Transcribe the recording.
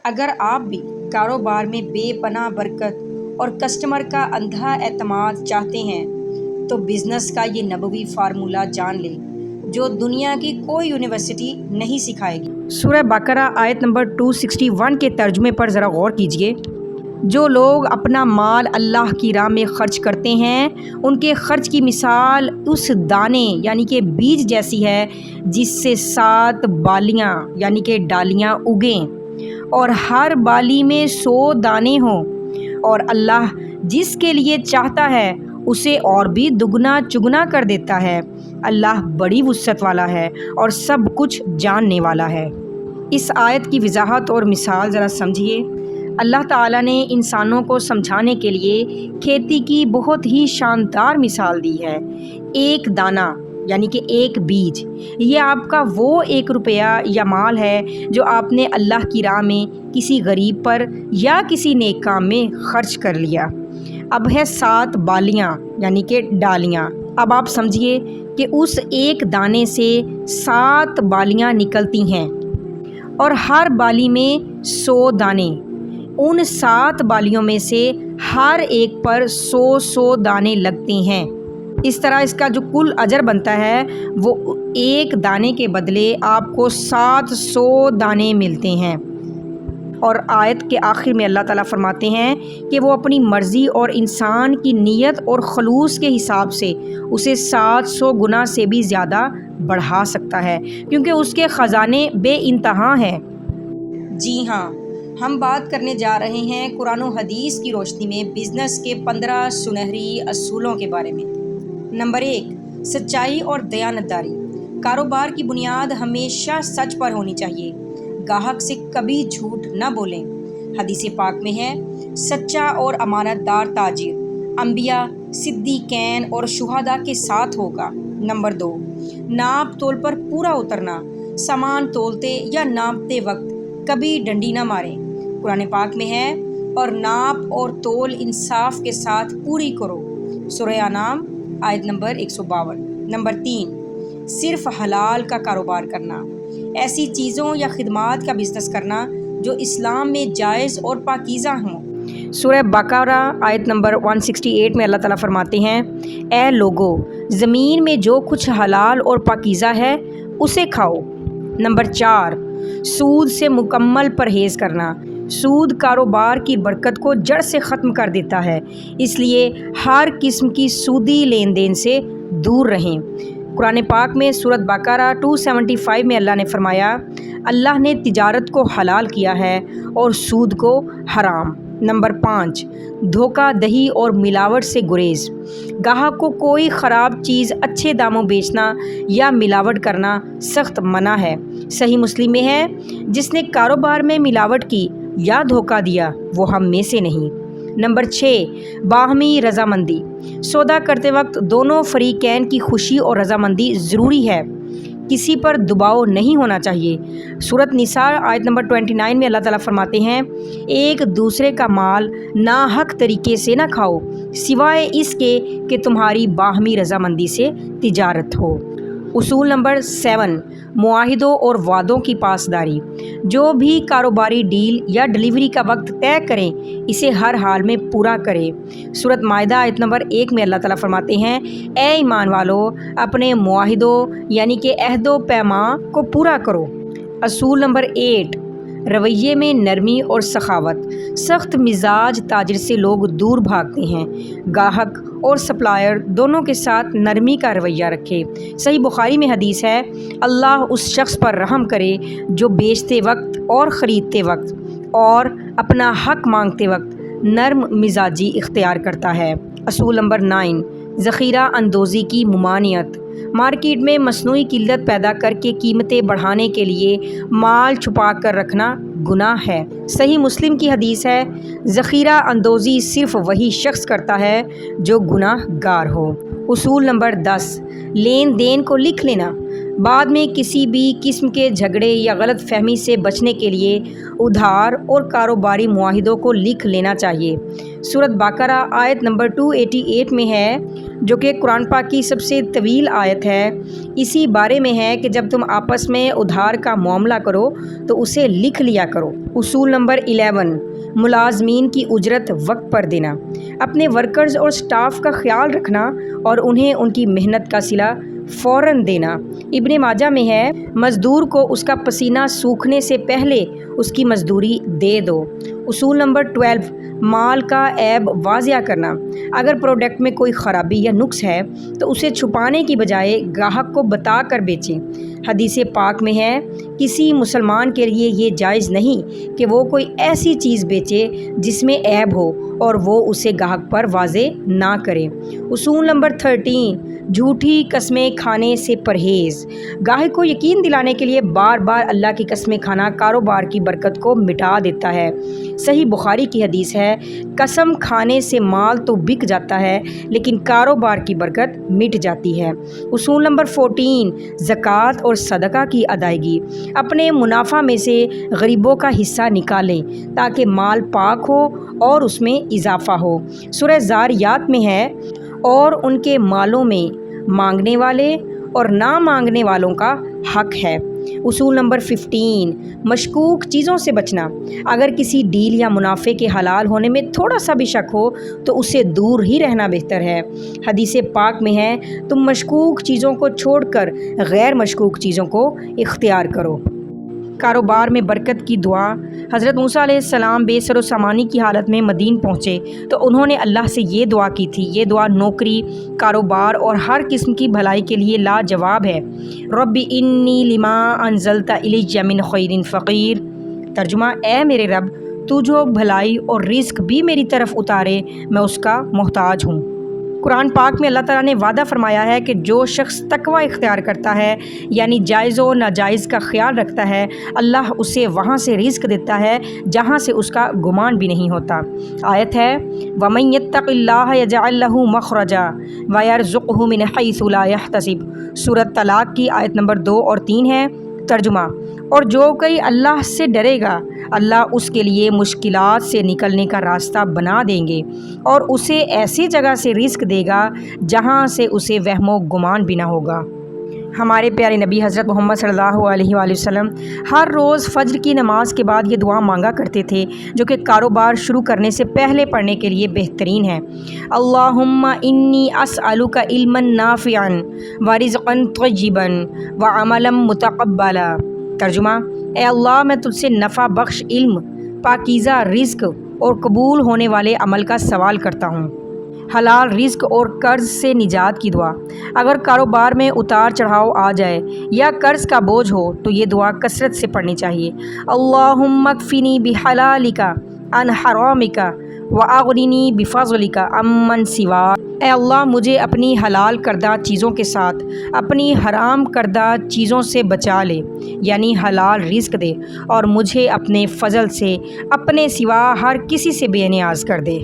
اگر آپ بھی کاروبار میں بے پناہ برکت اور کسٹمر کا اندھا اعتماد چاہتے ہیں تو بزنس کا یہ نبوی فارمولہ جان لیں جو دنیا کی کوئی یونیورسٹی نہیں سکھائے گی۔ سورہ بقرہ آیت نمبر 261 کے ترجمے پر ذرا غور کیجئے۔ جو لوگ اپنا مال اللہ کی راہ میں خرچ کرتے ہیں ان کے خرچ کی مثال اس دانے یعنی کہ بیج جیسی ہے جس سے 7 بالیاں یعنی کہ ڈالیاں اگیں اور ہر بالی میں 100 دانے ہوں، اور اللہ جس کے لیے چاہتا ہے اسے اور بھی دگنا چگنا کر دیتا ہے۔ اللہ بڑی وسعت والا ہے اور سب کچھ جاننے والا ہے۔ اس آیت کی وضاحت اور مثال ذرا سمجھیے۔ اللہ تعالیٰ نے انسانوں کو سمجھانے کے لیے کھیتی کی بہت ہی شاندار مثال دی ہے۔ ایک دانہ یعنی کہ ایک بیج، یہ آپ کا وہ 1 روپیہ یا مال ہے جو آپ نے اللہ کی راہ میں کسی غریب پر یا کسی نیک کام میں خرچ کر لیا۔ اب ہے 7 بالیاں یعنی کہ ڈالیاں۔ اب آپ سمجھیے کہ اس ایک دانے سے 7 بالیاں نکلتی ہیں اور ہر بالی میں 100 دانے۔ ان 7 بالیوں میں سے ہر ایک پر 100 دانے لگتے ہیں۔ اس طرح اس کا جو کل اجر بنتا ہے وہ ایک دانے کے بدلے آپ کو 700 دانے ملتے ہیں۔ اور آیت کے آخر میں اللہ تعالیٰ فرماتے ہیں کہ وہ اپنی مرضی اور انسان کی نیت اور خلوص کے حساب سے اسے 700 گنا سے بھی زیادہ بڑھا سکتا ہے، کیونکہ اس کے خزانے بے انتہا ہیں۔ جی ہاں، ہم بات کرنے جا رہے ہیں قرآن و حدیث کی روشنی میں بزنس کے 15 سنہری اصولوں کے بارے میں۔ نمبر 1، سچائی اور دیانتداری۔ کاروبار کی بنیاد ہمیشہ سچ پر ہونی چاہیے۔ گاہک سے کبھی جھوٹ نہ بولیں۔ حدیث پاک میں ہے، سچا اور امانت دار تاجر انبیاء، صدیقین اور شہداء کے ساتھ ہوگا۔ نمبر 2، ناپ تول پر پورا اترنا۔ سامان تولتے یا ناپتے وقت کبھی ڈنڈی نہ ماریں۔ قرآن پاک میں ہے، اور ناپ اور تول انصاف کے ساتھ پوری کرو۔ سورہ انعام آیت نمبر 152۔ نمبر 3، صرف حلال کا کاروبار کرنا۔ ایسی چیزوں یا خدمات کا بزنس کرنا جو اسلام میں جائز اور پاکیزہ ہوں۔ سورہ بقرہ آیت نمبر 168 میں اللہ تعالیٰ فرماتے ہیں، اے لوگو، زمین میں جو کچھ حلال اور پاکیزہ ہے اسے کھاؤ۔ نمبر 4، سود سے مکمل پرہیز کرنا۔ سود کاروبار کی برکت کو جڑ سے ختم کر دیتا ہے، اس لیے ہر قسم کی سودی لین دین سے دور رہیں۔ قرآن پاک میں سورۃ بقرہ 275 میں اللہ نے فرمایا، اللہ نے تجارت کو حلال کیا ہے اور سود کو حرام۔ نمبر 5، دھوکہ دہی اور ملاوٹ سے گریز۔ گاہک کو کوئی خراب چیز اچھے داموں بیچنا یا ملاوٹ کرنا سخت منع ہے۔ صحیح مسلم میں ہے، جس نے کاروبار میں ملاوٹ کی یا دھوکہ دیا وہ ہم میں سے نہیں۔ نمبر 6، باہمی رضامندی۔ سودا کرتے وقت دونوں فریقین کی خوشی اور رضامندی ضروری ہے، کسی پر دباؤ نہیں ہونا چاہیے۔ سورۃ نساء آیت نمبر 29 میں اللہ تعالیٰ فرماتے ہیں، ایک دوسرے کا مال ناحق طریقے سے نہ کھاؤ سوائے اس کے کہ تمہاری باہمی رضامندی سے تجارت ہو۔ اصول نمبر 7، معاہدوں اور وعدوں کی پاسداری۔ جو بھی کاروباری ڈیل یا ڈلیوری کا وقت طے کریں اسے ہر حال میں پورا کریں۔ سورۃ مائدہ آیت نمبر 1 میں اللہ تعالیٰ فرماتے ہیں، اے ایمان والو، اپنے معاہدوں یعنی کہ عہد و پیمان کو پورا کرو۔ اصول نمبر 8، رویے میں نرمی اور سخاوت۔ سخت مزاج تاجر سے لوگ دور بھاگتے ہیں۔ گاہک اور سپلائر دونوں کے ساتھ نرمی کا رویہ رکھے۔ صحیح بخاری میں حدیث ہے، اللہ اس شخص پر رحم کرے جو بیچتے وقت اور خریدتے وقت اور اپنا حق مانگتے وقت نرم مزاجی اختیار کرتا ہے۔ اصول نمبر 9، ذخیرہ اندوزی کی ممانعت۔ مارکیٹ میں مصنوعی قلت پیدا کر کے قیمتیں بڑھانے کے لیے مال چھپا کر رکھنا گناہ ہے۔ صحیح مسلم کی حدیث ہے، ذخیرہ اندوزی صرف وہی شخص کرتا ہے جو گناہ گار ہو۔ اصول نمبر 10، لین دین کو لکھ لینا۔ بعد میں کسی بھی قسم کے جھگڑے یا غلط فہمی سے بچنے کے لیے ادھار اور کاروباری معاہدوں کو لکھ لینا چاہیے۔ سورۃ بقرہ آیت نمبر 288 میں ہے، جو کہ قرآن پاک کی سب سے طویل آیت ہے۔ اسی بارے میں ہے کہ جب تم آپس میں ادھار کا معاملہ کرو تو اسے لکھ لیا کرو۔ اصول نمبر 11، ملازمین کی اجرت وقت پر دینا، اپنے ورکرز اور سٹاف کا خیال رکھنا اور انہیں ان کی محنت کا صلہ فوراً دینا۔ ابن ماجہ میں ہے، مزدور کو اس کا پسینہ سوکھنے سے پہلے اس کی مزدوری دے دو۔ اصول نمبر 12، مال کا عیب واضح کرنا، اگر پروڈکٹ میں کوئی خرابی یا نقص ہے تو اسے چھپانے کی بجائے گاہک کو بتا کر بیچیں۔ حدیث پاک میں ہے، کسی مسلمان کے لیے یہ جائز نہیں کہ وہ کوئی ایسی چیز بیچے جس میں عیب ہو اور وہ اسے گاہک پر واضح نہ کرے۔ اصول نمبر 13، جھوٹی قسمیں کھانے سے پرہیز، گاہک کو یقین دلانے کے لیے بار بار اللہ کی قسمیں کھانا کاروبار کی برکت کو مٹا دیتا ہے۔ صحیح بخاری کی حدیث ہے، قسم کھانے سے مال تو بک جاتا ہے لیکن کاروبار کی برکت مٹ جاتی ہے۔ اصول نمبر 14، زکوٰۃ اور صدقہ کی ادائیگی، اپنے منافع میں سے غریبوں کا حصہ نکالیں تاکہ مال پاک ہو اور اس میں اضافہ ہو۔ سورہ ذاریات میں ہے، اور ان کے مالوں میں مانگنے والے اور نہ مانگنے والوں کا حق ہے۔ اصول نمبر 15، مشکوک چیزوں سے بچنا، اگر کسی ڈیل یا منافع کے حلال ہونے میں تھوڑا سا بھی شک ہو تو اسے دور ہی رہنا بہتر ہے۔ حدیث پاک میں ہے، تم مشکوک چیزوں کو چھوڑ کر غیر مشکوک چیزوں کو اختیار کرو۔ کاروبار میں برکت کی دعا، حضرت موسیٰ علیہ السلام بے سر و سامانی کی حالت میں مدین پہنچے تو انہوں نے اللہ سے یہ دعا کی تھی۔ یہ دعا نوکری، کاروبار اور ہر قسم کی بھلائی کے لیے لاجواب ہے۔ رب انی لما انزلت الی من خیر فقیر، ترجمہ، اے میرے رب، تو جو بھلائی اور رزق بھی میری طرف اتارے میں اس کا محتاج ہوں۔ قرآن پاک میں اللہ تعالیٰ نے وعدہ فرمایا ہے کہ جو شخص تقوی اختیار کرتا ہے، یعنی جائز و ناجائز کا خیال رکھتا ہے، اللہ اسے وہاں سے رزق دیتا ہے جہاں سے اس کا گمان بھی نہیں ہوتا۔ آیت ہے، وَمَن يَتَّقِ اللَّهَ يَجْعَل لَّهُ مَخْرَجًا وَيَرْزُقْهُ مِنْ حَيْثُ لَا يَحْتَسِبُ، سورۃ طلاق کی آیت نمبر 2 اور 3 ہے۔ ترجمہ، اور جو کوئی اللہ سے ڈرے گا، اللہ اس کے لیے مشکلات سے نکلنے کا راستہ بنا دیں گے اور اسے ایسی جگہ سے رزق دے گا جہاں سے اسے وہم و گمان بھی نہ ہوگا۔ ہمارے پیارے نبی حضرت محمد صلی اللہ علیہ وآلہ وسلم ہر روز فجر کی نماز کے بعد یہ دعا مانگا کرتے تھے، جو کہ کاروبار شروع کرنے سے پہلے پڑھنے کے لیے بہترین ہے۔ اللہم انی اسألک علما نافعا ورزقا طیبا وعملا متقبلا، ترجمہ، اے اللہ، میں تجھ سے نفع بخش علم، پاکیزہ رزق اور قبول ہونے والے عمل کا سوال کرتا ہوں۔ حلال رزق اور قرض سے نجات کی دعا، اگر کاروبار میں اتار چڑھاؤ آ جائے یا قرض کا بوجھ ہو تو یہ دعا کثرت سے پڑھنی چاہیے۔ اللہم اکفنی بحلالک عن حرامک واغننی بفضلک عمن سواک، اے اللہ، مجھے اپنی حلال کردہ چیزوں کے ساتھ اپنی حرام کردہ چیزوں سے بچا لے، یعنی حلال رزق دے، اور مجھے اپنے فضل سے اپنے سوا ہر کسی سے بے نیاز کر دے۔